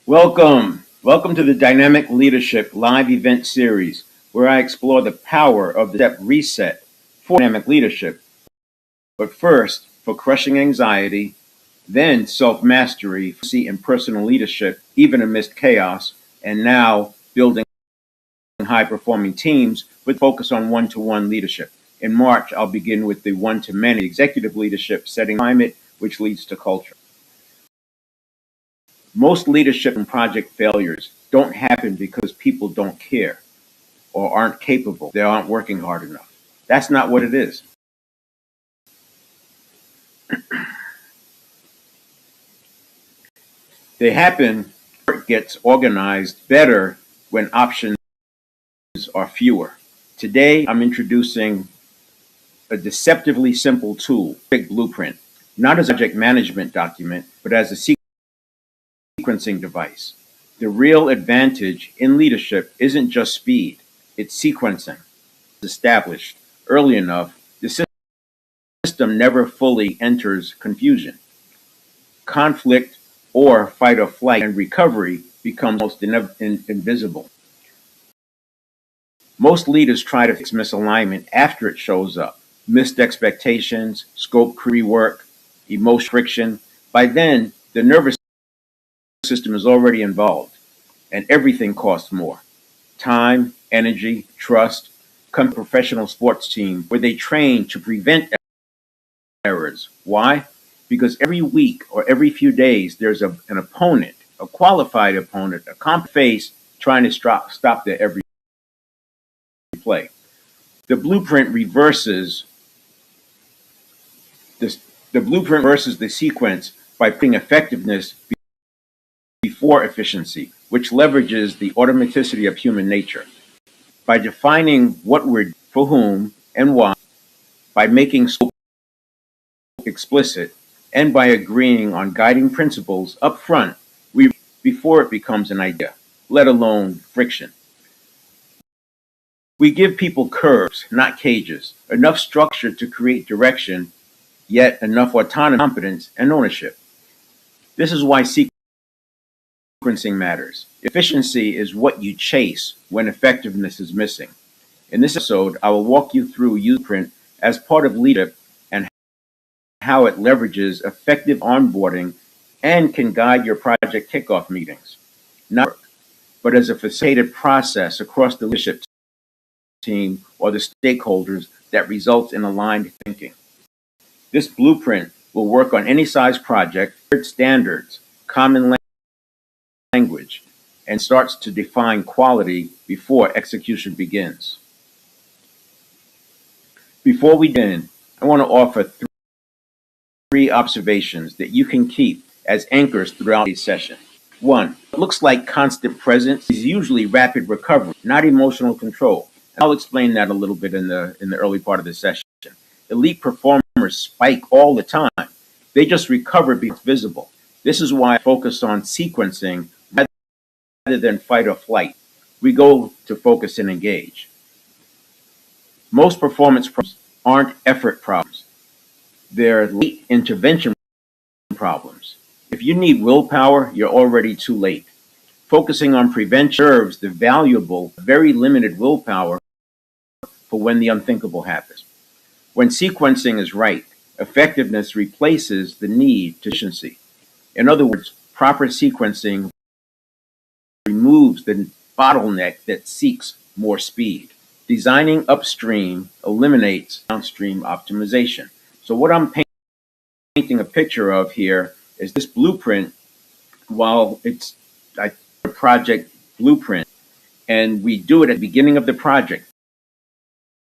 Welcome to the Dynamic Leadership live event series, where I explore the power of the step reset for dynamic leadership. But first, for crushing anxiety, then self-mastery, and personal leadership, even amidst chaos, and now building high-performing teams with focus on one-to-one leadership. In March, I'll begin with the one-to-many executive leadership, setting climate, which leads to culture. Most leadership and project failures don't happen because people don't care or aren't capable. They aren't working hard enough. That's not what it is. They happen when it gets organized better when options are fewer. Today, I'm introducing a deceptively simple tool, big blueprint, not as a project management document, but as a sequencing device. The real advantage in leadership isn't just speed, it's sequencing. Established early enough, the system never fully enters confusion. Conflict or fight or flight and recovery becomes almost invisible. Most leaders try to fix misalignment after it shows up. Missed expectations, scope rework, emotional friction. By then, the nervous system is already involved, and everything costs more. Time, energy, trust. Come to a professional sports team where they train to prevent errors. Why? Because every week or every few days, there's an opponent, a qualified opponent, a comp face trying to stop their every play. The blueprint reverses this. The blueprint reverses the sequence by putting effectiveness before efficiency, which leverages the automaticity of human nature. By defining what we're for whom and why, by making scope explicit, and by agreeing on guiding principles up front, before it becomes an idea, let alone friction. We give people curves, not cages, enough structure to create direction, yet enough autonomy, competence, and ownership. This is why sequencing matters. Efficiency is what you chase when effectiveness is missing. In this episode, I will walk you through Uprint as part of leadership and how it leverages effective onboarding and can guide your project kickoff meetings. Not but as a facilitated process across the leadership team or the stakeholders that results in aligned thinking. This blueprint will work on any size project, standards, common language, and starts to define quality before execution begins. Before we begin, I want to offer three observations that you can keep as anchors throughout the session. One, what looks like constant presence is usually rapid recovery, not emotional control. I'll explain that a little bit in the early part of the session. Elite performers spike all the time. They just recover because it's visible. This is why I focus on sequencing rather than fight or flight. We go to focus and engage. Most performance problems aren't effort problems. They're late intervention problems. If you need willpower, you're already too late. Focusing on prevention serves the valuable, very limited willpower for when the unthinkable happens. When sequencing is right, effectiveness replaces the need to efficiency. In other words, proper sequencing removes the bottleneck that seeks more speed. Designing upstream eliminates downstream optimization. So what I'm painting a picture of here is this blueprint. While it's a project blueprint, and we do it at the beginning of the project,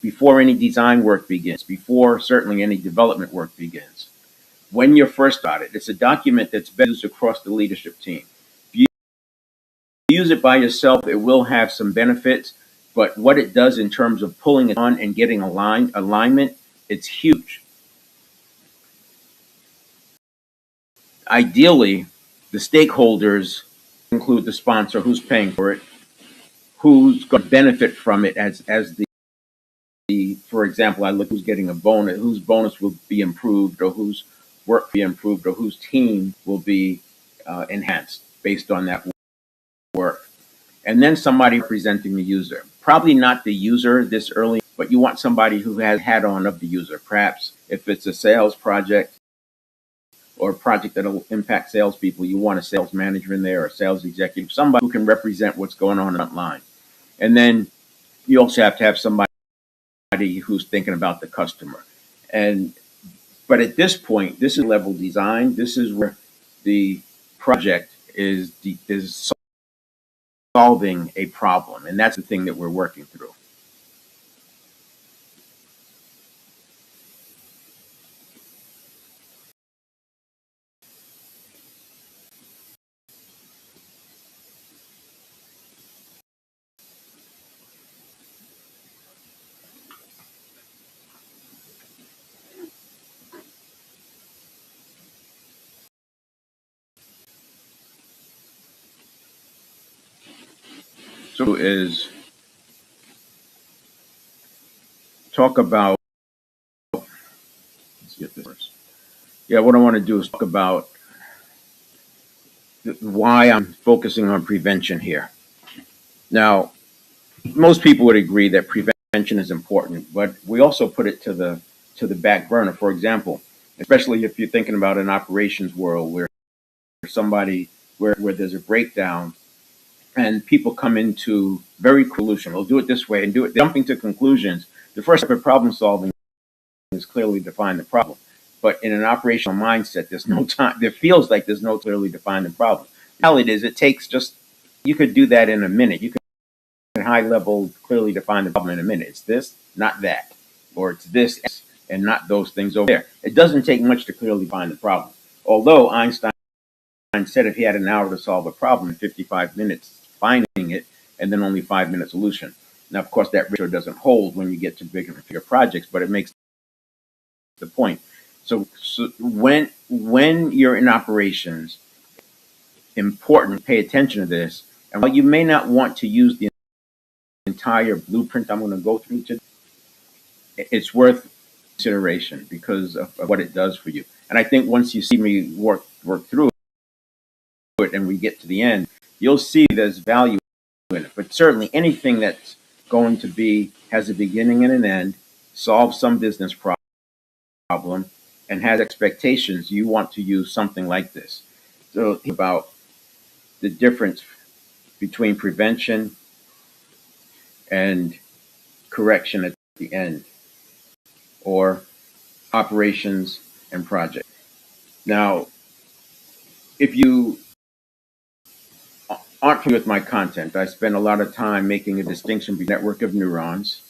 before any design work begins, before certainly any development work begins. When you're first started, it's a document that's been used across the leadership team. If you use it by yourself, it will have some benefits, but what it does in terms of pulling it on and getting alignment, it's huge. Ideally, the stakeholders include the sponsor, who's paying for it, who's going to benefit from it as the, for example, I look who's getting a bonus, whose bonus will be improved, or whose work will be improved, or whose team will be enhanced based on that and then somebody representing the user. Probably not the user this early, but you want somebody who has hat on of the user. Perhaps if it's a sales project or a project that'll impact salespeople, you want a sales manager in there or a sales executive, somebody who can represent what's going on in the front line. And then you also have to have somebody who's thinking about the customer. And but at this point, this is level design. This is where the project is solving a problem, and that's the thing that we're working through. So is talk about, let's get this first. Yeah, what I want to do is talk about why I'm focusing on prevention here. Now, most people would agree that prevention is important, but we also put it to the back burner. For example, especially if you're thinking about an operations world where somebody where there's a breakdown and people come into very solution. We'll do it this way and do it jumping to conclusions. The first step of problem solving is clearly define the problem. But in an operational mindset, there's no time. There feels like there's no clearly defined problem. How it is, it takes just you could do that in a minute. You can high level clearly define the problem in a minute. It's this, not that, or it's this and not those things over there. It doesn't take much to clearly define the problem. Although Einstein said if he had an hour to solve a problem in 55 minutes, finding it, and then only 5 minute solution. Now, of course, that ratio doesn't hold when you get to bigger and bigger projects, but it makes the point. So when you're in operations, important to pay attention to this. And while you may not want to use the entire blueprint I'm going to go through today, it's worth consideration because of what it does for you. And I think once you see me work through it and we get to the end, you'll see there's value in it. But certainly anything that's going to be has a beginning and an end, solve some business problem, and has expectations, you want to use something like this. So think about the difference between prevention and correction at the end, or operations and project. Now, if you aren't familiar with my content, I spend a lot of time making a distinction between network of neurons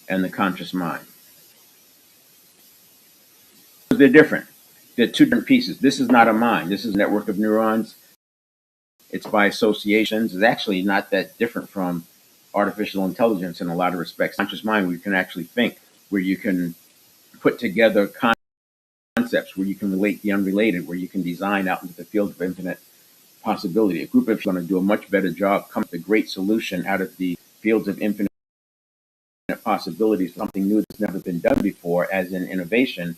and the conscious mind. They're different. They're two different pieces. This is not a mind. This is a network of neurons. It's by associations. It's actually not that different from artificial intelligence in a lot of respects. Conscious mind, where you can actually think, where you can put together concepts, where you can relate the unrelated, where you can design out into the field of infinite possibility. A group of people are going to do a much better job coming up with a great solution out of the fields of infinite possibilities, something new that's never been done before, as in innovation,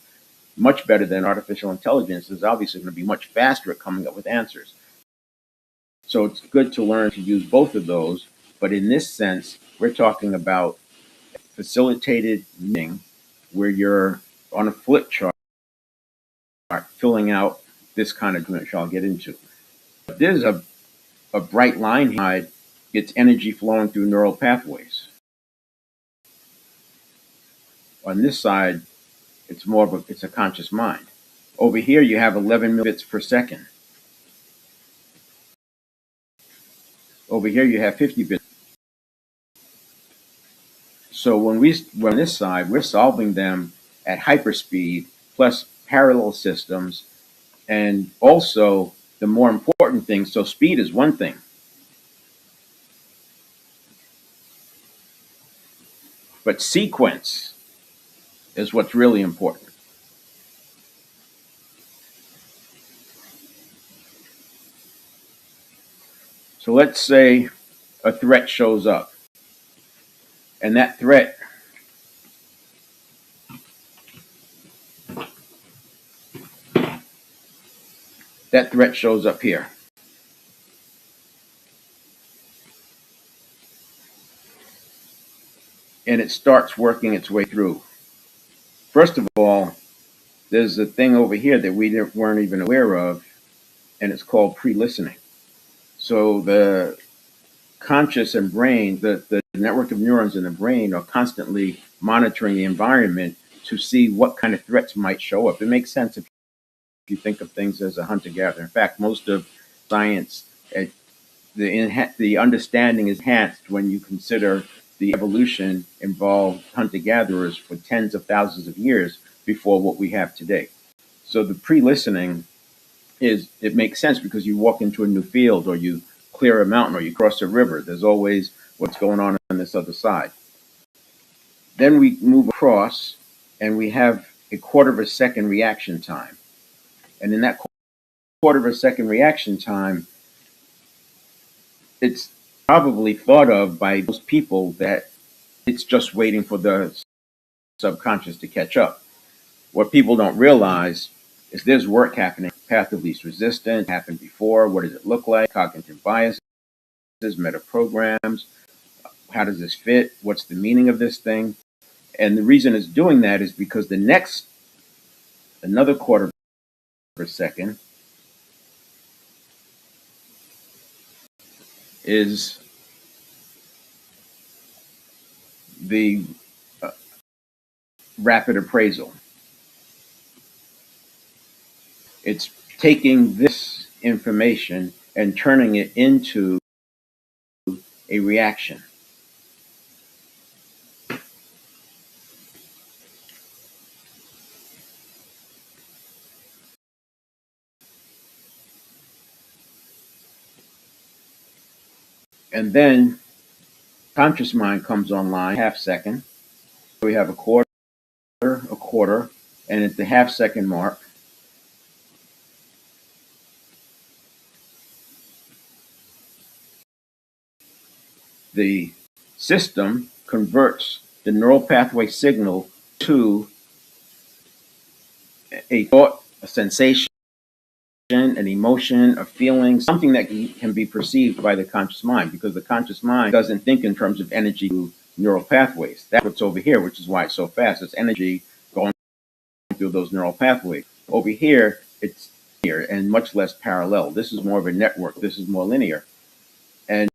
much better than artificial intelligence is obviously going to be much faster at coming up with answers. So it's good to learn to use both of those. But in this sense, we're talking about facilitated learning where you're on a flip chart filling out this kind of which I'll get into. But there's a bright line here. It's energy flowing through neural pathways. On this side, it's more of it's a conscious mind. Over here, you have 11 bits per second. Over here, you have 50 bits. So when we're on this side, we're solving them at hyperspeed plus parallel systems, and also the more important thing. So speed is one thing, but sequence is what's really important. So let's say a threat shows up, and that threat that threat shows up here. And it starts working its way through. First of all, there's a thing over here that we weren't even aware of, and it's called pre-listening. So the conscious and brain, the network of neurons in the brain are constantly monitoring the environment to see what kind of threats might show up. It makes sense if you think of things as a hunter-gatherer. In fact, most of science, the understanding is enhanced when you consider the evolution involved hunter-gatherers for tens of thousands of years before what we have today. So the pre-listening it makes sense because you walk into a new field or you clear a mountain or you cross a river. There's always what's going on this other side. Then we move across and we have a quarter of a second reaction time. And in that quarter of a second reaction time, it's probably thought of by most people that it's just waiting for the subconscious to catch up. What people don't realize is there's work happening. Path of least resistance happened before. What does it look like? Cognitive biases, meta programs. How does this fit? What's the meaning of this thing? And the reason it's doing that is because another quarter of a second is the rapid appraisal. It's taking this information and turning it into a reaction. And then conscious mind comes online, half second. We have a quarter, and at the half second mark, the system converts the neural pathway signal to a thought, a sensation, an emotion, a feeling, something that can be perceived by the conscious mind, because the conscious mind doesn't think in terms of energy through neural pathways. That's what's over here, which is why it's so fast. It's energy going through those neural pathways. Over here, it's linear and much less parallel. This is more of a network. This is more linear. And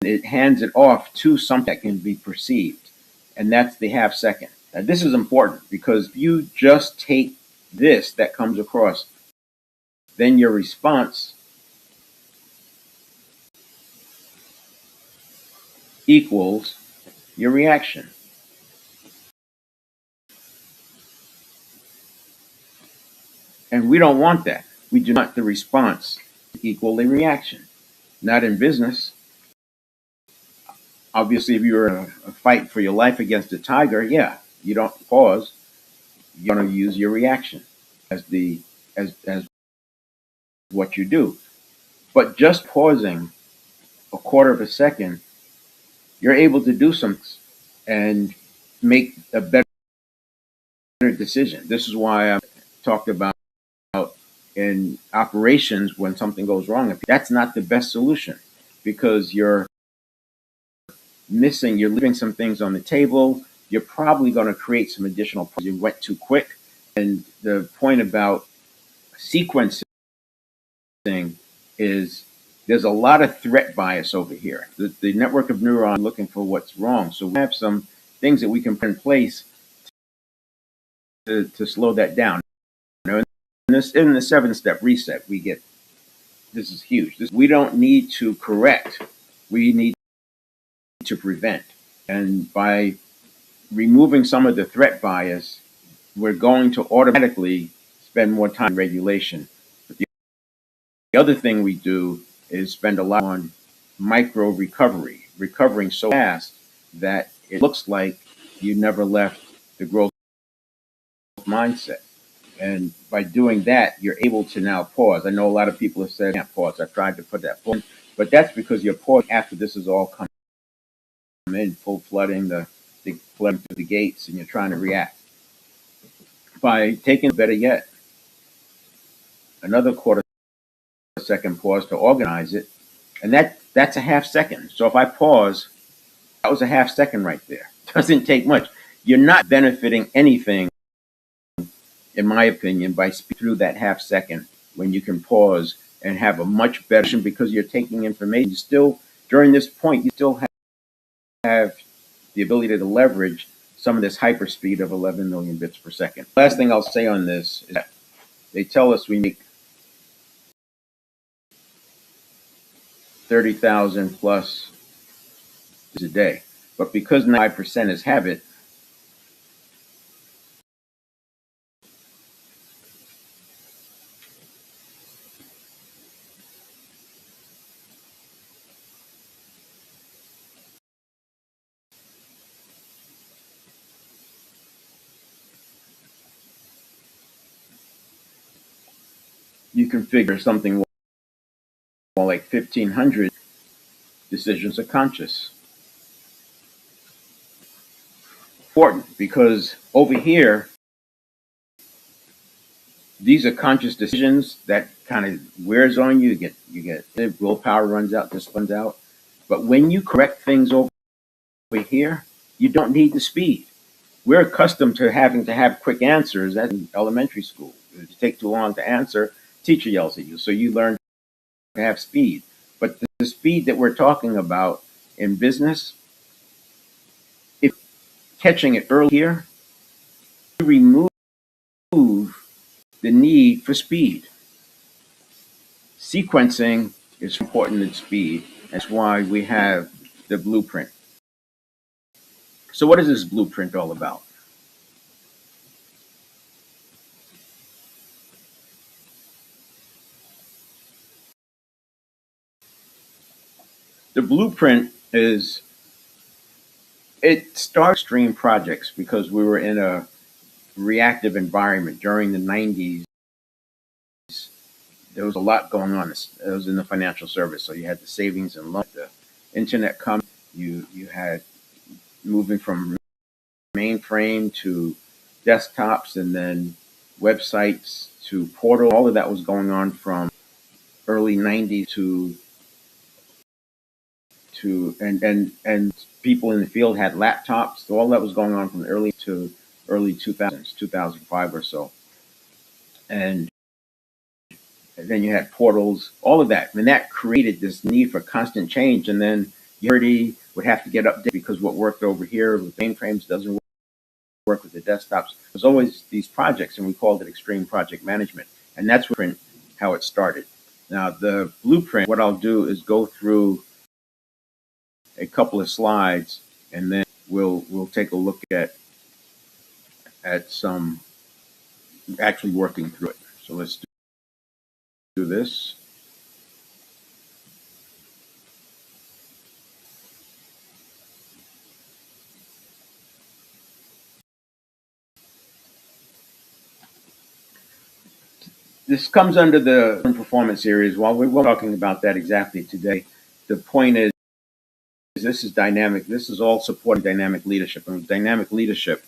it hands it off to something that can be perceived. And that's the half second. Now, this is important because if you just take this that comes across, then your response equals your reaction. And we don't want that. We do not want the response to equal the reaction. Not in business. Obviously, if you're in a fight for your life against a tiger, yeah, you don't pause. You're going to use your reaction as what you do. But just pausing a quarter of a second, you're able to do something and make a better decision. This is why I talked about in operations when something goes wrong. That's not the best solution because you're leaving some things on the table. You're probably going to create some additional problems. You went too quick. And the point about sequencing is there's a lot of threat bias over here. The network of neurons looking for what's wrong. So we have some things that we can put in place to slow that down. In the 7-step reset, we get this is huge. We don't need to correct. We need to prevent. And by removing some of the threat bias, we're going to automatically spend more time in regulation. But the other thing we do is spend a lot on micro recovery, recovering so fast that it looks like you never left the growth mindset. And by doing that, you're able to now pause. I know a lot of people have said, I can't pause. I tried to put that pause, but that's because you're pausing after this is all come in, full flooding, the flooding through the gates, and you're trying to react. By taking, better yet, another quarter millisecond pause to organize it. And that's a half second. So if I pause, that was a half second right there. Doesn't take much. You're not benefiting anything, in my opinion, by speeding through that half second when you can pause and have a much better, because you're taking information. You still, during this point, you still have the ability to leverage some of this hyperspeed of 11 million bits per second. Last thing I'll say on this is that they tell us we make 30,000 plus a day, but because 95% is habit, you can figure something more like 1,500 decisions are conscious. Important because over here, these are conscious decisions that kind of wears on you. You get willpower runs out, this runs out. But when you correct things over here, you don't need the speed. We're accustomed to having to have quick answers. That's in elementary school. If you take too long to answer, teacher yells at you. So you learn to have speed. But the speed that we're talking about in business, if catching it early here, you remove the need for speed. Sequencing is important than speed. That's why we have the blueprint. So what is this blueprint all about? The blueprint is, it starts stream projects because we were in a reactive environment during the 90s. There was a lot going on. It was in the financial service. So you had the savings and loan, the internet come, you had moving from mainframe to desktops and then websites to portal. All of that was going on from early 90s and people in the field had laptops. So all that was going on from early to early 2000s, 2005 or so. And then you had portals, all of that. And that created this need for constant change. And then Unity would have to get updated because what worked over here with mainframes doesn't work with the desktops. There's always these projects, and we called it extreme project management. And that's how it started. Now, the blueprint, what I'll do is go through a couple of slides, and then we'll take a look at some actually working through it. So let's do this. This comes under the performance series. While we weren't talking about that exactly today, the point is this is dynamic. This is all supporting dynamic leadership. And dynamic leadership,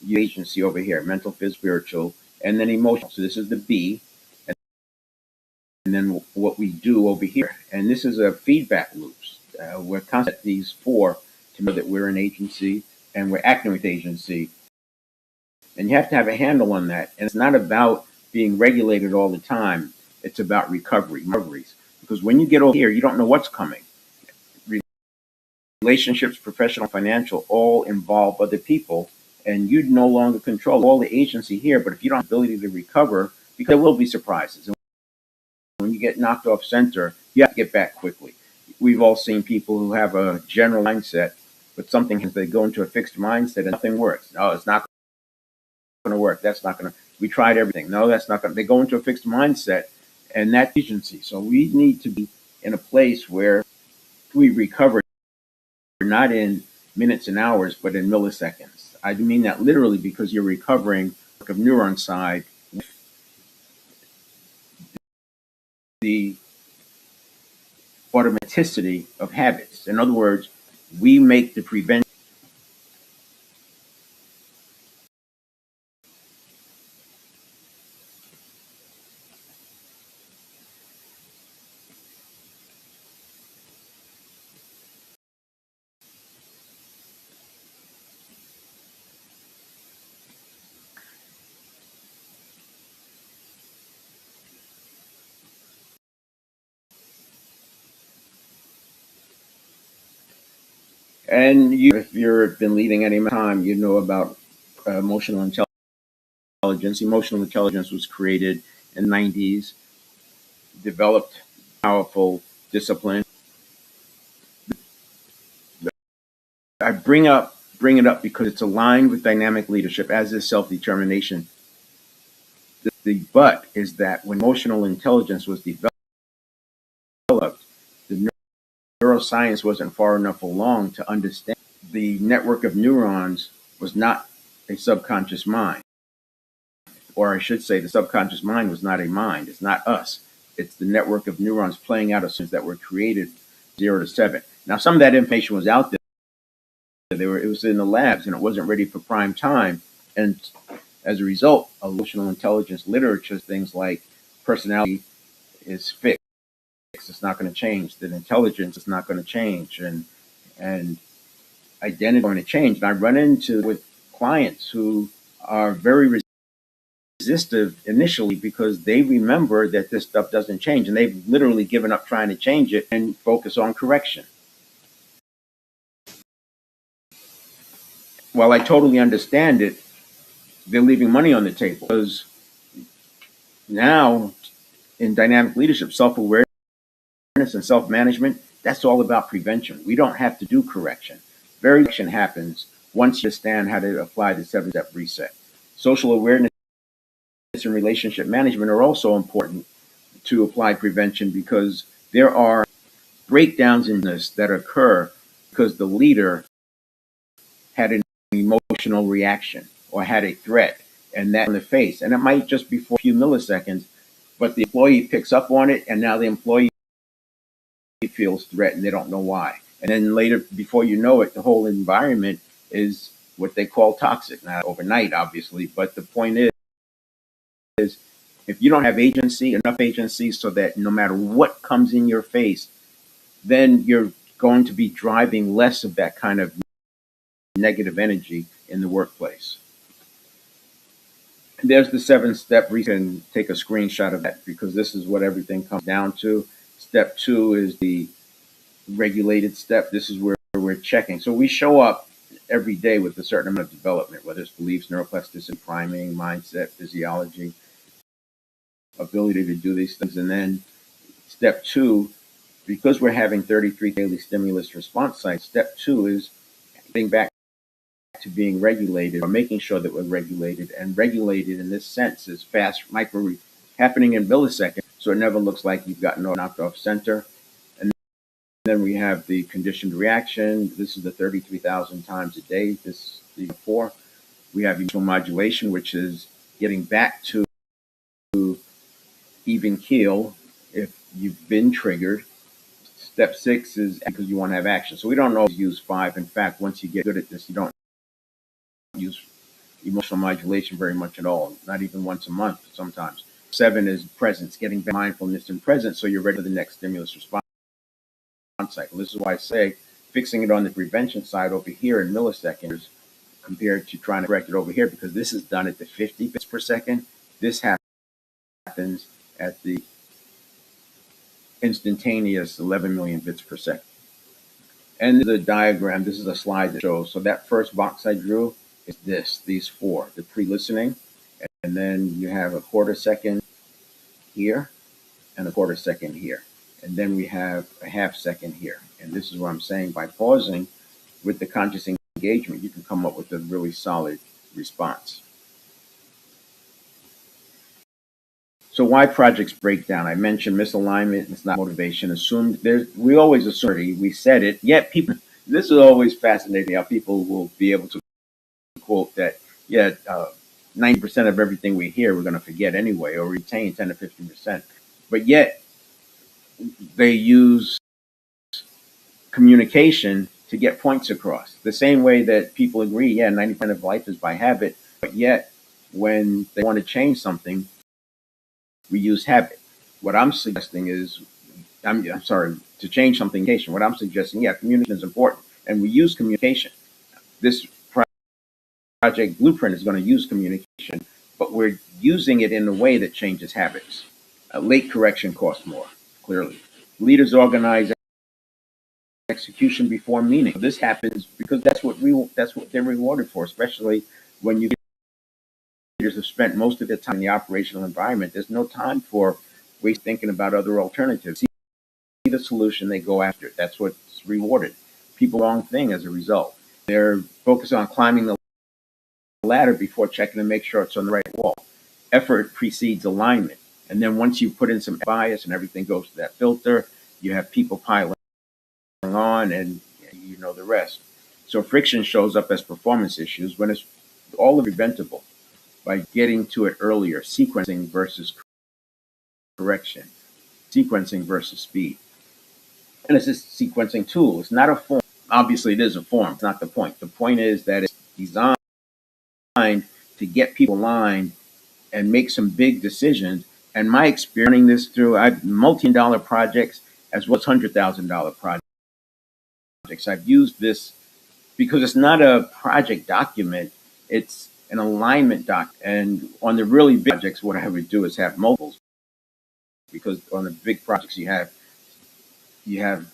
you agency over here, mental, physical, spiritual, and then emotional. So this is the B, and then what we do over here. And this is a feedback loops. We're constantly these four to know that we're an agency and we're acting with agency. And you have to have a handle on that. And it's not about being regulated all the time. It's about recoveries. Because when you get over here, you don't know what's coming. Relationships, professional, financial, all involve other people. And you no longer control all the agency here. But if you don't have the ability to recover, because there will be surprises. And when you get knocked off center, you have to get back quickly. We've all seen people who have a general mindset, but something happens, they go into a fixed mindset and nothing works. No, it's not going to work. That's not going to, we tried everything. No, that's not going to, they go into a fixed mindset and that's agency. So we need to be in a place where we recover not in minutes and hours, but in milliseconds. I mean that literally because you're recovering of neuron side with the automaticity of habits. In other words, we make the prevention. And you, if you've been leading any time, you know about emotional intelligence. Emotional intelligence was created in the 90s, developed powerful discipline. I bring it up because it's aligned with dynamic leadership, as is self-determination. The but is that when emotional intelligence was developed, the neuroscience wasn't far enough along to understand the network of neurons was not a subconscious mind. Or I should say the subconscious mind was not a mind. It's not us. It's the network of neurons playing out assumptions that were created 0 to 7. Now, some of that information was out there. It was in the labs and it wasn't ready for prime time. And as a result, emotional intelligence literature, things like personality is fixed. It's not going to change. That intelligence is not going to change. And identity is going to change. And I run into with clients who are very resistive initially because they remember that this stuff doesn't change and they've literally given up trying to change it and focus on correction. While I totally understand it, they're leaving money on the table because now in dynamic leadership, self-awareness and self-management, that's all about prevention. We don't have to do correction. Correction happens once you understand how to apply the 7-step reset. Social awareness and relationship management are also important to apply prevention because there are breakdowns in this that occur because the leader had an emotional reaction or had a threat and that in the face. And it might just be for a few milliseconds, but the employee picks up on it and now the employee feels threatened. They don't know why. And then later, before you know it, the whole environment is what they call toxic. Not overnight, obviously, but the point is if you don't have agency, enough agency so that no matter what comes in your face, then you're going to be driving less of that kind of negative energy in the workplace. And there's the 7-step. We can take a screenshot of that because this is what everything comes down to. Step 2 is the regulated step. This is where we're checking. So we show up every day with a certain amount of development, whether it's beliefs, neuroplasticity, priming, mindset, physiology, ability to do these things. And then step 2, because we're having 33 daily stimulus response cycles, step 2 is getting back to being regulated or making sure that we're regulated. And regulated in this sense is fast micro happening in milliseconds. So it never looks like you've gotten knocked off center. And then we have the conditioned reaction. This is the 33,000 times a day. This is the 4. We have emotional modulation, which is getting back to even keel if you've been triggered. Step 6 is because you want to have action. So we don't always use 5. In fact, once you get good at this, you don't use emotional modulation very much at all, not even once a month sometimes. 7 is presence, getting back mindfulness and presence so you're ready for the next stimulus response cycle. This is why I say fixing it on the prevention side over here in milliseconds compared to trying to correct it over here because this is done at the 50 bits per second. This happens at the instantaneous 11 million bits per second. And the diagram, this is a slide that shows. So that first box I drew is these 4, the pre-listening. And then you have a quarter second here and a quarter second here. And then we have a half second here. And this is what I'm saying. By pausing with the conscious engagement, you can come up with a really solid response. So why projects break down? I mentioned misalignment. It's not motivation. We always assume we said it. Yet people, this is always fascinating how people will be able to quote that, 90% of everything we hear, we're going to forget anyway, or retain 10 to 15%. But yet they use communication to get points across. The same way that people agree, 90% of life is by habit. But yet when they want to change something, we use habit. What I'm suggesting is, I'm sorry, to change something, what I'm suggesting, communication is important. And we use communication. This project blueprint is going to use communication, but we're using it in a way that changes habits. Late correction costs more, clearly. Leaders organize execution before meaning. This happens because that's what they're rewarded for, especially when you leaders have spent most of their time in the operational environment. There's no time for waste thinking about other alternatives. See the solution, they go after it. That's what's rewarded. People do the wrong thing as a result. They're focused on climbing the ladder before checking to make sure it's on the right wall. Effort precedes alignment. And then once you put in some bias and everything goes to that filter, you have people piling on and you know the rest. So friction shows up as performance issues when it's all preventable by getting to it earlier, sequencing versus correction, sequencing versus speed. And it's a sequencing tool. It's not a form. Obviously, it is a form. It's not the point. The point is that it's designed to get people aligned and make some big decisions. And my experience running this through multi-dollar projects as well as $100,000 projects. I've used this because it's not a project document, it's an alignment doc. And on the really big projects, what I would do is have multiples, because on the big projects you have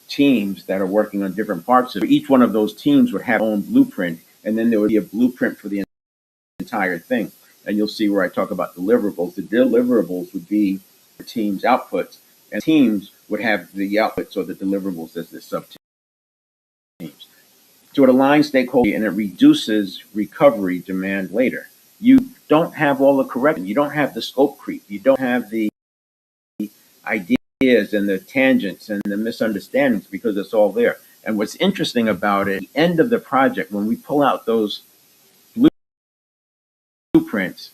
teams that are working on different parts of it. Each one of those teams would have their own blueprint, and then there would be a blueprint for the entire thing. And you'll see where I talk about deliverables. The deliverables would be the team's outputs, and teams would have the outputs or the deliverables as the sub teams. So it aligns stakeholders and it reduces recovery demand later. You don't have all the correction. You don't have the scope creep. You don't have the ideas and the tangents and the misunderstandings because it's all there. And what's interesting about it, at the end of the project, when we pull out those blueprints,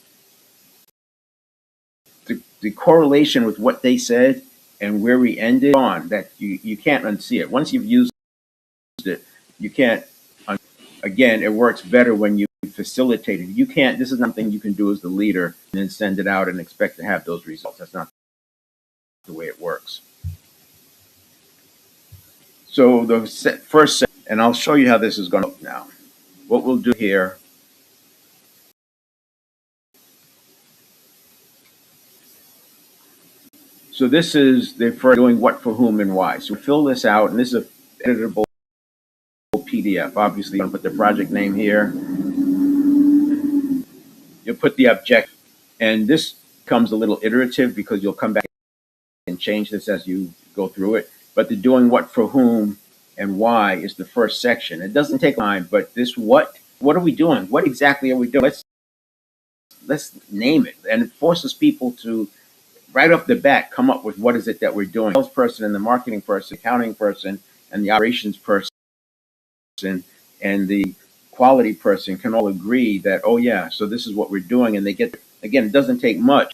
the correlation with what they said and where we ended on, that you can't unsee it. Once you've used it, you can't. Again, it works better when you facilitate it. You can't. This is something you can do as the leader and then send it out and expect to have those results. That's not the way it works. So the first set, and I'll show you how this is going to look now. What we'll do here. So this is the first doing what, for whom, and why. So fill this out, and this is a editable PDF. Obviously, you're going to put the project name here. You'll put the objective, and this becomes a little iterative because you'll come back and change this as you go through it. But the doing what, for whom, and why is the first section. It doesn't take time, but this what are we doing? What exactly are we doing? Let's name it, and it forces people to right off the bat come up with what is it that we're doing. The salesperson and the marketing person, accounting person, and the operations person, and the quality person can all agree that, oh yeah, so this is what we're doing, and they get, again, it doesn't take much,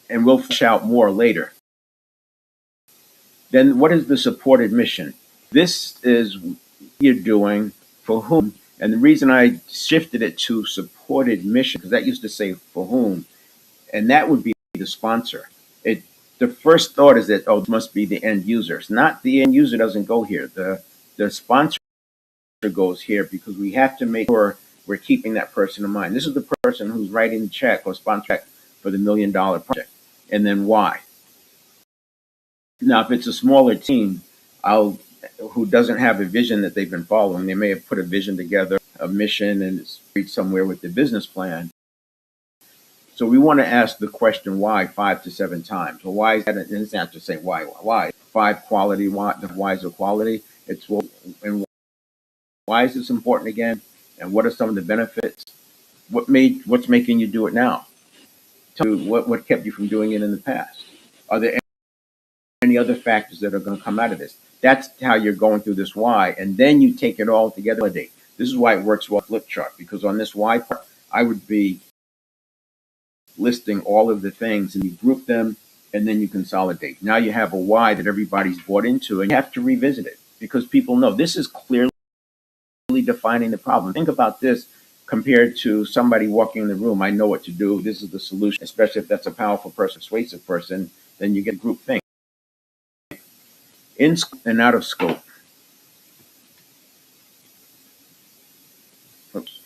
and we'll flesh out more later. Then what is the supported mission? This is what you're doing for whom, and the reason I shifted it to supported mission, because that used to say for whom, and that would be the sponsor. The first thought is that, oh, it must be the end user. It's not. The end user doesn't go here. The sponsor goes here because we have to make sure we're keeping that person in mind. This is the person who's writing the check or sponsor check for the $1 million project. And then why? Now, if it's a smaller team, who doesn't have a vision that they've been following, they may have put a vision together, a mission, and it's reached somewhere with the business plan. So we want to ask the question why 5 to 7 times. Well, why is that? It doesn't have to say why. Why? 5 quality. Why? The whys of quality. It's well, and why is this important again? And what are some of the benefits? What's making you do it now? Tell me what kept you from doing it in the past. Are there any other factors that are going to come out of this? That's how you're going through this why, and then you take it all together. This is why it works well with flip chart, because on this why part, I would be listing all of the things, and you group them, and then you consolidate. Now you have a why that everybody's bought into, and you have to revisit it because people know this is clearly defining the problem. Think about this compared to somebody walking in the room. I know what to do. This is the solution, especially if that's a powerful person, persuasive person, then you get group think. In and out of scope. Oops.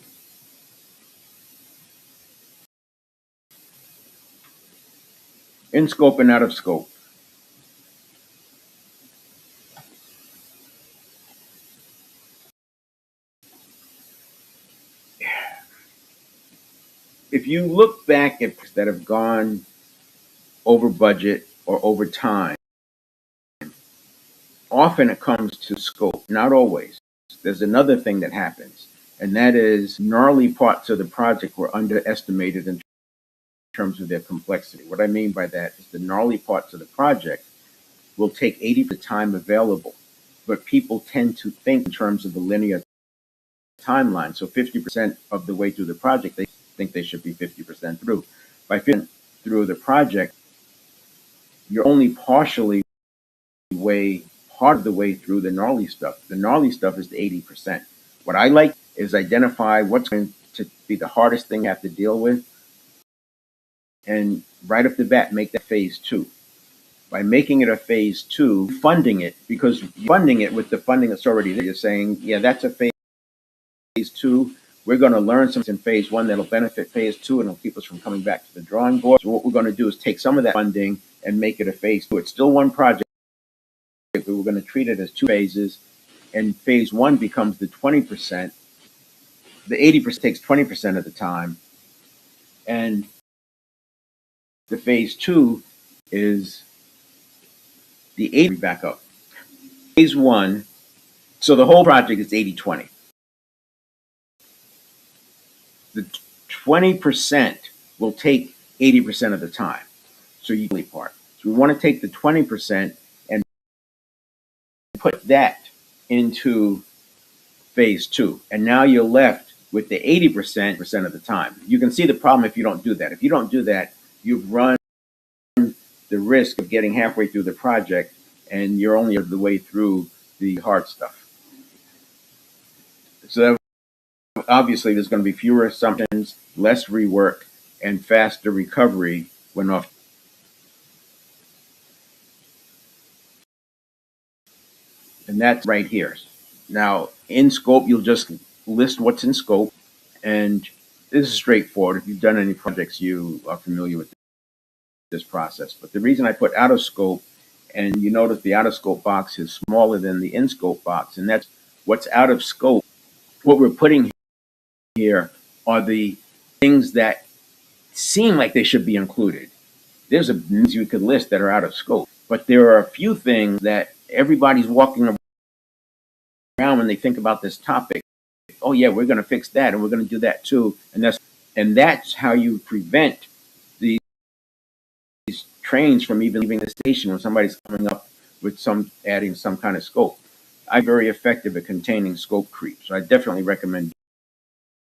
In scope and out of scope. If you look back at that have gone over budget or over time, often it comes to scope, not always. There's another thing that happens, and that is gnarly parts of the project were underestimated in terms of their complexity. What I mean by that is the gnarly parts of the project will take 80% of the time available, but people tend to think in terms of the linear timeline. So 50% of the way through the project, they think they should be 50% through. By 50% through the project, you're only partially way part of the way through the gnarly stuff. The gnarly stuff is the 80%. What I like is identify what's going to be the hardest thing you have to deal with, and right off the bat, make that phase two. By making it a phase two, funding it, because funding it with the funding that's already there, you're saying, yeah, that's a phase two. We're going to learn something in phase one that'll benefit phase two and it'll keep us from coming back to the drawing board. So what we're going to do is take some of that funding and make it a phase two. It's still one project, but we're going to treat it as two phases. And phase one becomes the 20%. The 80% takes 20% of the time. And the phase two is the 80 back up. Phase one, so the whole project is 80-20. The 20% will take 80% of the time. So you part. So we want to take the 20% and put that into phase two. And now you're left with the 80% of the time. You can see the problem if you don't do that. If you don't do that, you've run the risk of getting halfway through the project and you're only the way through the hard stuff. So obviously there's going to be fewer assumptions, less rework, and faster recovery when off. And that's right here. Now, in scope, you'll just list what's in scope. And this is straightforward. If you've done any projects, you are familiar with this process. But the reason I put out of scope, and you notice the out of scope box is smaller than the in scope box, and that's what's out of scope. What we're putting here are the things that seem like they should be included. There's things you could list that are out of scope, but there are a few things that everybody's walking around when they think about this topic. Oh yeah, we're going to fix that, and we're going to do that too, and that's how you prevent these trains from even leaving the station when somebody's coming up with adding some kind of scope. I'm very effective at containing scope creep, so I definitely recommend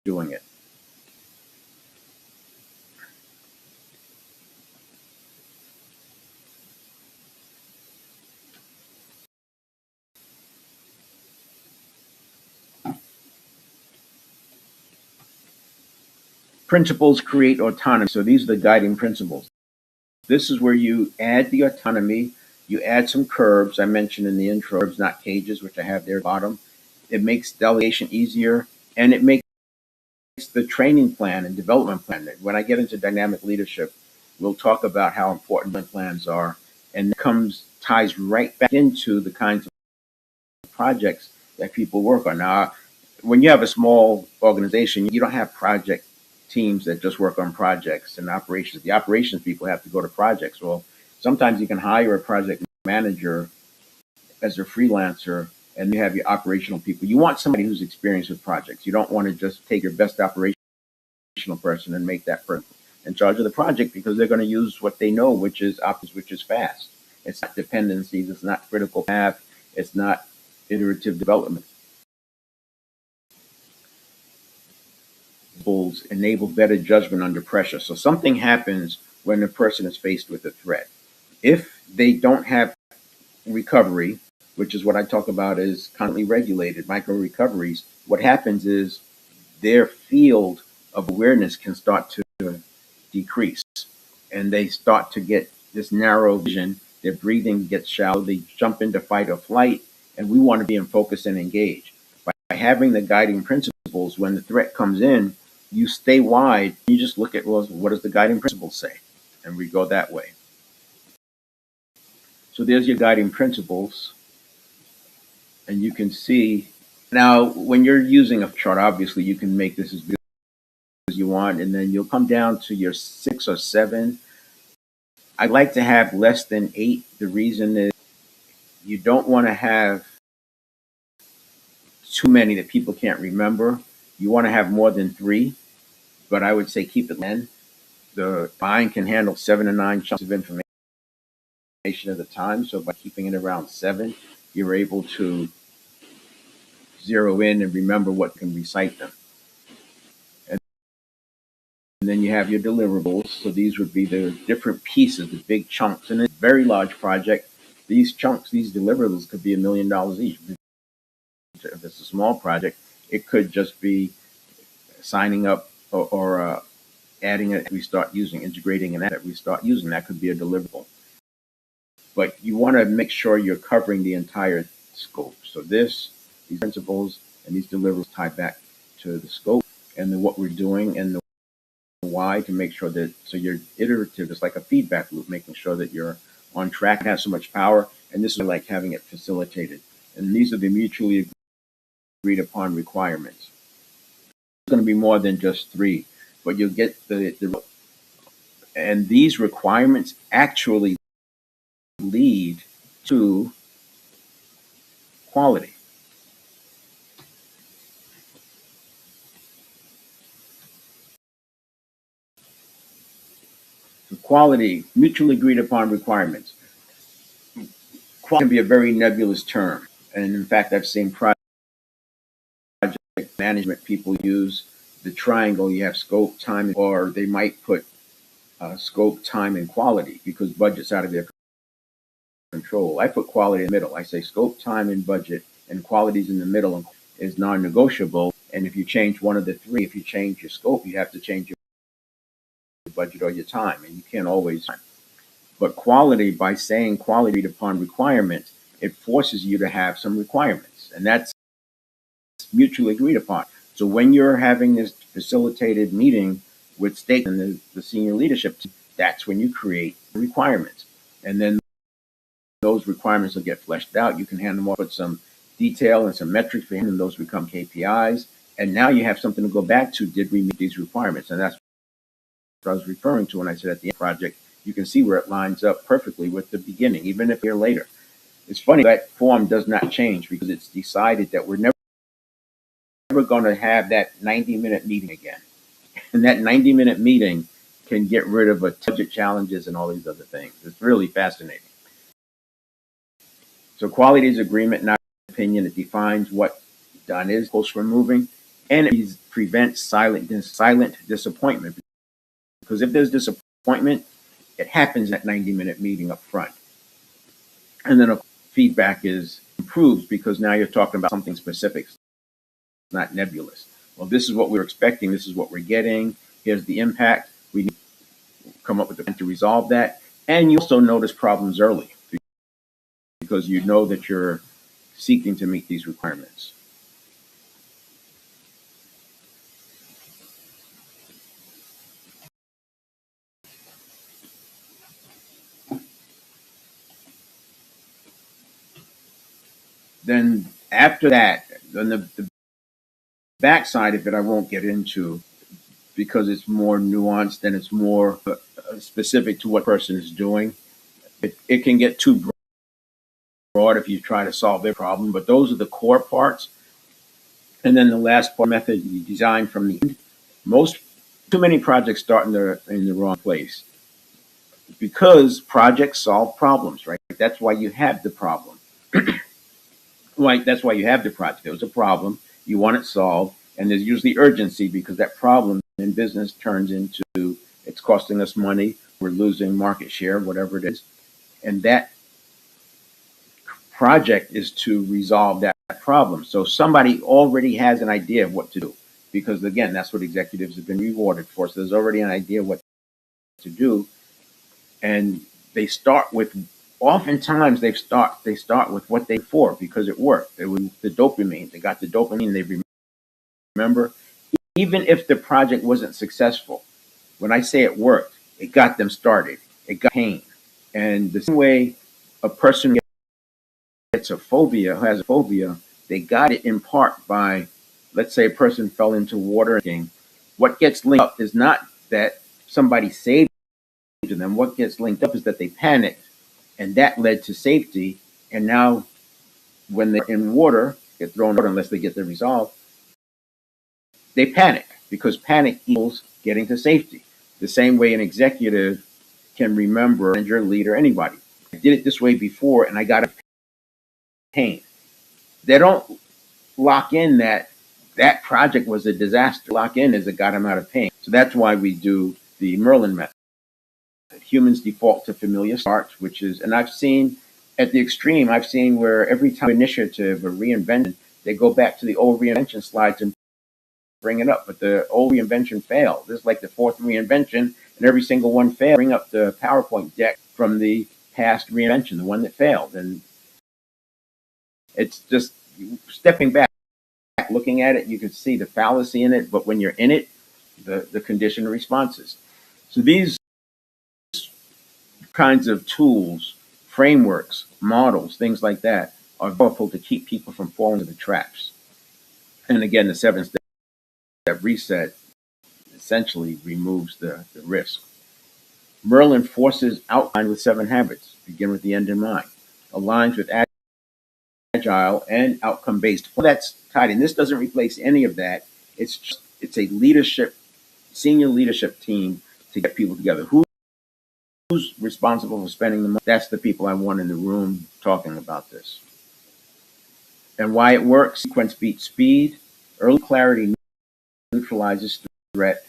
doing it. Principles create autonomy. So these are the guiding principles. This is where you add the autonomy. You add some curbs. I mentioned in the intro, curbs, not cages, which I have there at the bottom. It makes delegation easier, and it makes the training plan and development plan. When I get into dynamic leadership, we'll talk about how important plans are, and it ties right back into the kinds of projects that people work on. Now, when you have a small organization, you don't have project teams that just work on projects and operations. The operations people have to go to projects. Well, sometimes you can hire a project manager as a freelancer, and you have your operational people. You want somebody who's experienced with projects. You don't want to just take your best operational person and make that person in charge of the project, because they're going to use what they know, which is fast. It's not dependencies. It's not critical path. It's not iterative development. Enable better judgment under pressure. So something happens when a person is faced with a threat. If they don't have recovery, which is what I talk about as constantly regulated micro recoveries, what happens is their field of awareness can start to decrease, and they start to get this narrow vision. Their breathing gets shallow. They jump into fight or flight, and we want to be in focus and engage. By having the guiding principles, when the threat comes in, you stay wide. You just look at, well, what does the guiding principles say? And we go that way. So there's your guiding principles. And you can see now when you're using a chart, obviously you can make this as big as you want, and then you'll come down to your 6 or 7. I like to have less than 8. The reason is you don't want to have too many that people can't remember. You want to have more than 3, but I would say keep it 10. The mind can handle 7 to 9 chunks of information at a time. So by keeping it around 7, you're able to zero in and remember what can recite them. And then you have your deliverables. So these would be the different pieces, the big chunks. And it's a very large project. These chunks, these deliverables could be $1 million each. If it's a small project, it could just be signing up or adding it. We start using integrating an app that we start using. That could be a deliverable. But you want to make sure you're covering the entire scope. So these principles and these deliverables tie back to the scope and then what we're doing and the why, to make sure that, so you're iterative. It's like a feedback loop, making sure that you're on track and have so much power. And this is like having it facilitated. And these are the mutually agreed upon requirements. It's going to be more than just 3, but you'll get and these requirements actually lead to quality. So quality, mutually agreed upon requirements. Quality can be a very nebulous term. And in fact, I've seen project management people use the triangle. You have scope, time, or they might put scope, time, and quality because budget's out of their control. I put quality in the middle. I say scope, time, and budget, and quality's in the middle and is non-negotiable. And if you change one of the 3, if you change your scope, you have to change your budget or your time, and you can't always. But quality, by saying quality upon requirements, it forces you to have some requirements, and that's mutually agreed upon. So when you're having this facilitated meeting with state and the senior leadership team, that's when you create requirements, and then those requirements will get fleshed out. You can hand them off with some detail and some metrics for him, and those become KPIs. And now you have something to go back to. Did we meet these requirements? And that's what I was referring to when I said at the end of the project, you can see where it lines up perfectly with the beginning, even if a year later. It's funny, that form does not change because it's decided that we're never going to have that 90-minute meeting again. And that 90-minute meeting can get rid of budget challenges and all these other things. It's really fascinating. So quality is agreement, not opinion. It defines what done is, goes for moving, and it prevents silent disappointment. Because if there's disappointment, it happens at 90-minute meeting up front. And then feedback is improved because now you're talking about something specific, not nebulous. Well, this is what we're expecting. This is what we're getting. Here's the impact. We need to come up with a plan to resolve that. And you also notice problems early because you know that you're seeking to meet these requirements. Then after that, then the backside of it I won't get into because it's more nuanced and it's more specific to what a person is doing. It can get too broad if you try to solve their problem, but those are the core parts. And then the last part, method you design from the end. Too many projects start in the wrong place because projects solve problems, right? That's why you have the problem. Right, that's why you have the project. There was a problem, you want it solved, and there's usually urgency because that problem in business turns into it's costing us money, we're losing market share, whatever it is. And that project is to resolve that problem. So somebody already has an idea of what to do because, again, that's what executives have been rewarded for. So there's already an idea of what to do, and they start with. Oftentimes they start with what they for because it worked. It was the dopamine. They got the dopamine. They remember, even if the project wasn't successful. When I say it worked, it got them started. It got pain. And the same way a person gets a phobia, who has a phobia, they got it in part by, let's say a person fell into water, What gets linked up is not that somebody saved them. What gets linked up is that they panicked, and that led to safety. And now, when they're in water, get thrown out unless they get their resolve, they panic because panic equals getting to safety. The same way an executive can remember, and your leader, anybody. I did it this way before, and I got a pain. They don't lock in that that project was a disaster. Lock in as it got them out of pain. So that's why we do the Merlin method. Humans default to familiar starts, which is, and I've seen at the extreme, I've seen where every time initiative or reinvention, they go back to the old reinvention slides and bring it up. But the old reinvention failed. This is like the fourth reinvention, and every single one failed. Bring up the PowerPoint deck from the past reinvention, the one that failed. And it's just stepping back, looking at it, you can see the fallacy in it, but when you're in it, the conditioned responses. So these kinds of tools, frameworks, models, things like that are powerful to keep people from falling into the traps. And again, the 7-step reset essentially removes the risk. Merlin forces outline with 7 habits, begin with the end in mind, aligns with agile and outcome based. Well, that's tied in. This doesn't replace any of that. It's a leadership, senior leadership team to get people together. Who's responsible for spending the money? That's the people I want in the room talking about this. And why it works: sequence beats speed, early clarity neutralizes threat,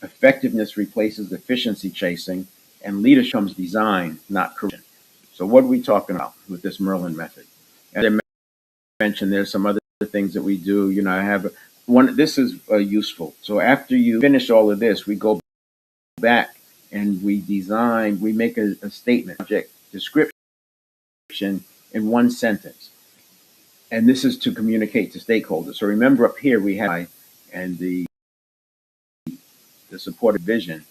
effectiveness replaces efficiency chasing, and leadership becomes design, not correction. So what are we talking about with this Merlin method? As I mentioned, there's some other things that we do. You know, I have one. This is useful. So after you finish all of this, we go back and we make a statement, object description in one sentence. And this is to communicate to stakeholders. So remember up here we have and the supported vision.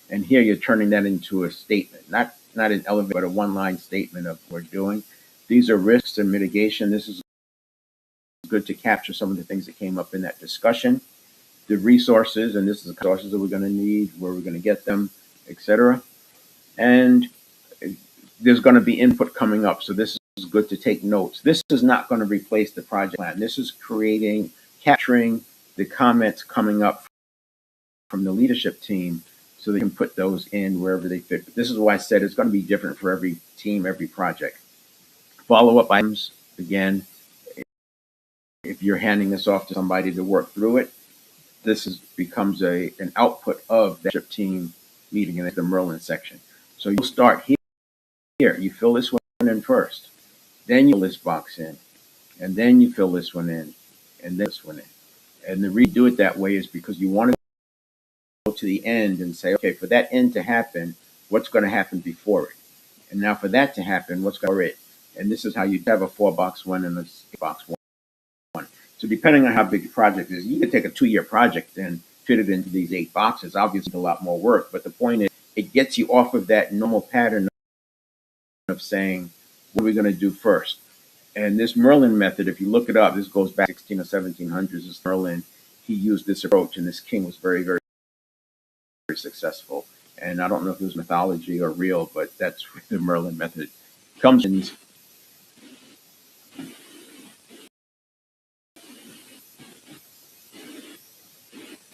And here you're turning that into a statement, not an elevator, but a one-line statement of what we're doing. These are risks and mitigation. This is good to capture some of the things that came up in that discussion. The resources, and this is the resources that we're going to need, where we're going to get them, etc. And there's going to be input coming up. So this is good to take notes. This is not going to replace the project plan. This is capturing the comments coming up from the leadership team so they can put those in wherever they fit. But this is why I said it's going to be different for every team, every project. Follow-up items, again, if you're handing this off to somebody to work through it, becomes an output of the leadership team meeting in the Merlin section. So you'll start here. You fill this one in first. Then you fill this box in. And then you fill this one in. And then this one in. And the reason you do it that way is because you want to go to the end and say, okay, for that end to happen, what's going to happen before it? And now for that to happen, what's going to happen? And this is how you have a 4-box one and a 6-box one. So depending on how big the project is, you can take a 2-year project and fit it into these 8 boxes. Obviously, a lot more work. But the point is, it gets you off of that normal pattern of saying, what are we going to do first? And this Merlin method, if you look it up, this goes back 16 or 1700s. This Merlin, he used this approach, and this king was very, very, very successful. And I don't know if it was mythology or real, but that's where the Merlin method comes in.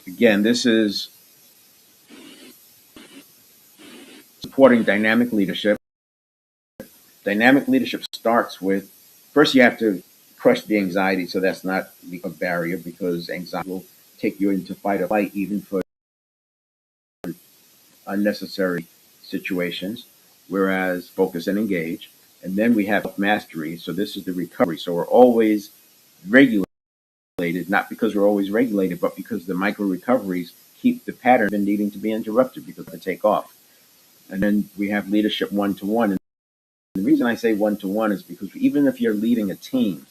Again, this is supporting dynamic leadership. Dynamic leadership starts with, first you have to crush the anxiety, so that's not a barrier, because anxiety will take you into fight or flight even for unnecessary situations, whereas focus and engage. And then we have mastery, so this is the recovery. So we're always regulated, not because we're always regulated, but because the micro recoveries keep the pattern of needing to be interrupted because they take off. And then we have leadership one-to-one. And the reason I say one-to-one is because even if you're leading a team,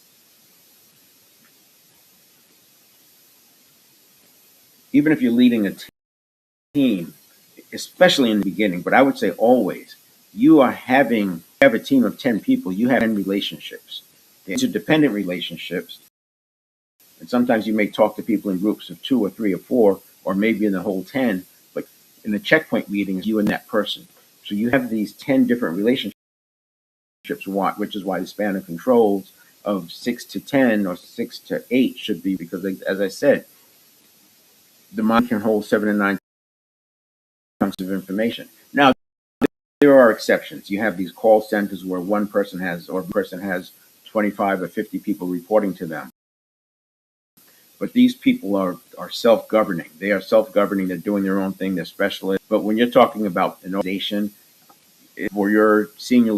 especially in the beginning, but I would say always, you have a team of 10 people, you have 10 relationships. The interdependent relationships, and sometimes you may talk to people in groups of 2 or 3 or 4, or maybe in the whole 10, but in the checkpoint meeting, it's you and that person. So you have these 10 different relationships, which is why the span of controls of 6 to 10 or 6 to 8 should be, because as I said, the mind can hold 7 to 9 chunks of information. Now, there are exceptions. You have these call centers where one person has 25 or 50 people reporting to them. But these people are self-governing. They are self-governing. They're doing their own thing. They're specialists. But when you're talking about an organization, for your senior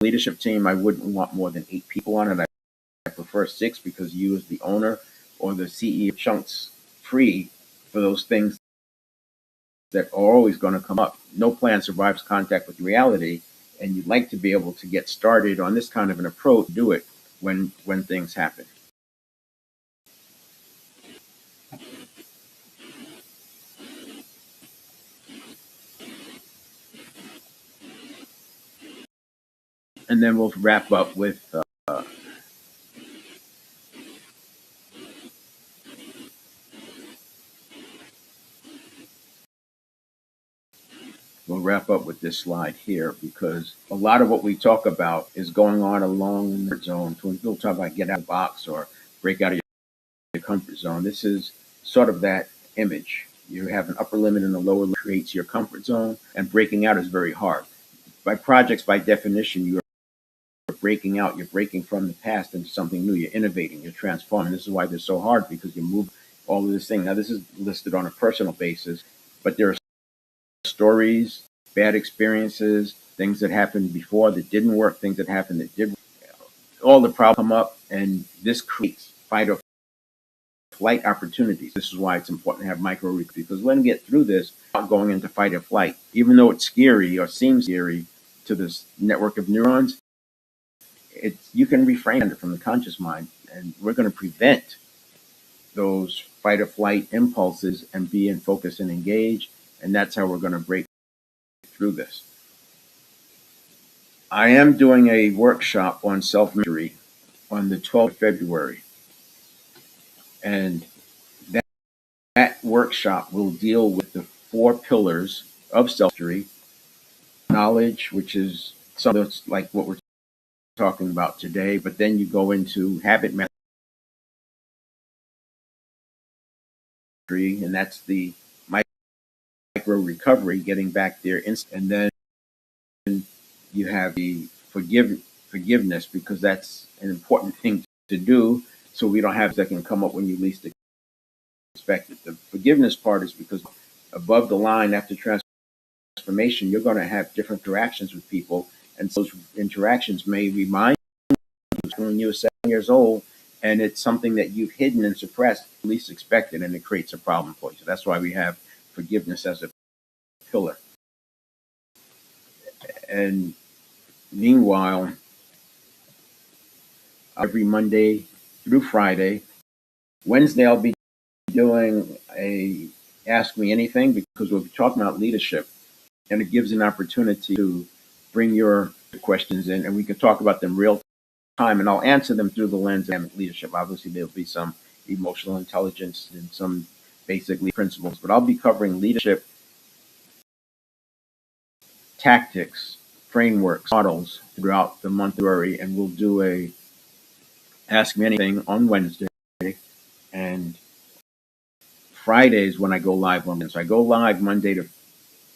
leadership team, I wouldn't want more than 8 people on it. I prefer 6 because you as the owner or the CEO chunks free for those things that are always going to come up. No plan survives contact with reality, and you'd like to be able to get started on this kind of an approach, do it when things happen. And then we'll wrap up with this slide here, because a lot of what we talk about is going on along the zone. So when people talk about get out of the box or break out of your comfort zone, this is sort of that image. You have an upper limit and a lower limit creates your comfort zone, and breaking out is very hard. By projects, by definition, you're breaking out. You're breaking from the past into something new. You're innovating. You're transforming. This is why they're so hard, because you move all of this thing. Now, this is listed on a personal basis, but there are stories, bad experiences, things that happened before that didn't work, things that happened that did. All the problems come up, and this creates fight or flight opportunities. This is why it's important to have micro recovery, because when we get through this, not going into fight or flight, even though it's scary or seems scary to this network of neurons, you can reframe it from the conscious mind, and we're going to prevent those fight or flight impulses and be in focus and engage, and that's how we're going to break through this. I am doing a workshop on self-mastery on the 12th of February, and that workshop will deal with the 4 pillars of self-mastery: knowledge, which is something that's like what we're talking about today, but then you go into habit mastery, and that's the micro recovery, getting back there and then you have the forgiveness, because that's an important thing to do, so we don't have that can come up when you least expect it. The forgiveness part is because above the line, after transformation, you're going to have different interactions with people, and those interactions may remind you when you were 7 years old, and it's something that you've hidden and suppressed, least expected, and it creates a problem for you. So that's why we have forgiveness as a pillar. And meanwhile, every Monday through Friday, Wednesday I'll be doing a Ask Me Anything, because we'll be talking about leadership, and it gives an opportunity to bring your questions in, and we can talk about them real time, and I'll answer them through the lens of leadership. Obviously, there'll be some emotional intelligence and some basic principles, but I'll be covering leadership tactics, frameworks, models throughout the month of February, and we'll do a Ask Me Anything on Wednesday, and Fridays when I go live on this. So I go live Monday to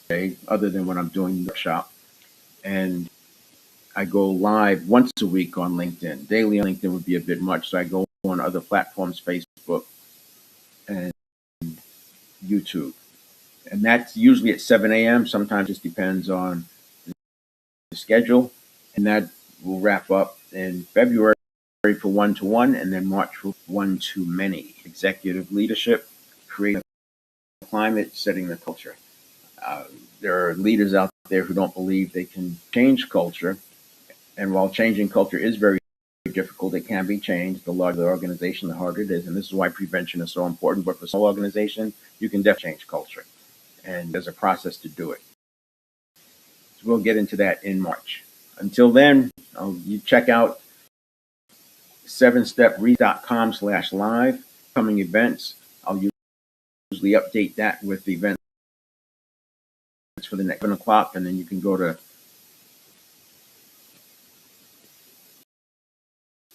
Friday, other than when I'm doing the workshop, and I go live once a week on LinkedIn. Daily on LinkedIn would be a bit much, so I go on other platforms, Facebook and YouTube. And that's usually at 7 a.m. Sometimes it just depends on the schedule. And that will wrap up in February for one-to-one, and then March for one-to-many. Executive leadership, creating the climate, setting the culture. There are leaders out there who don't believe they can change culture. And while changing culture is very difficult, it can be changed. The larger the organization, the harder it is. And this is why prevention is so important. But for small organization, you can definitely change culture. And there's a process to do it. So we'll get into that in March. Until then, you check out 7stepread.com/live, coming events. I'll usually update that with the events for the next 7 o'clock, and then you can go to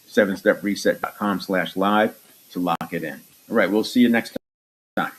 7stepreset.com/live to lock it in. All right, we'll see you next time.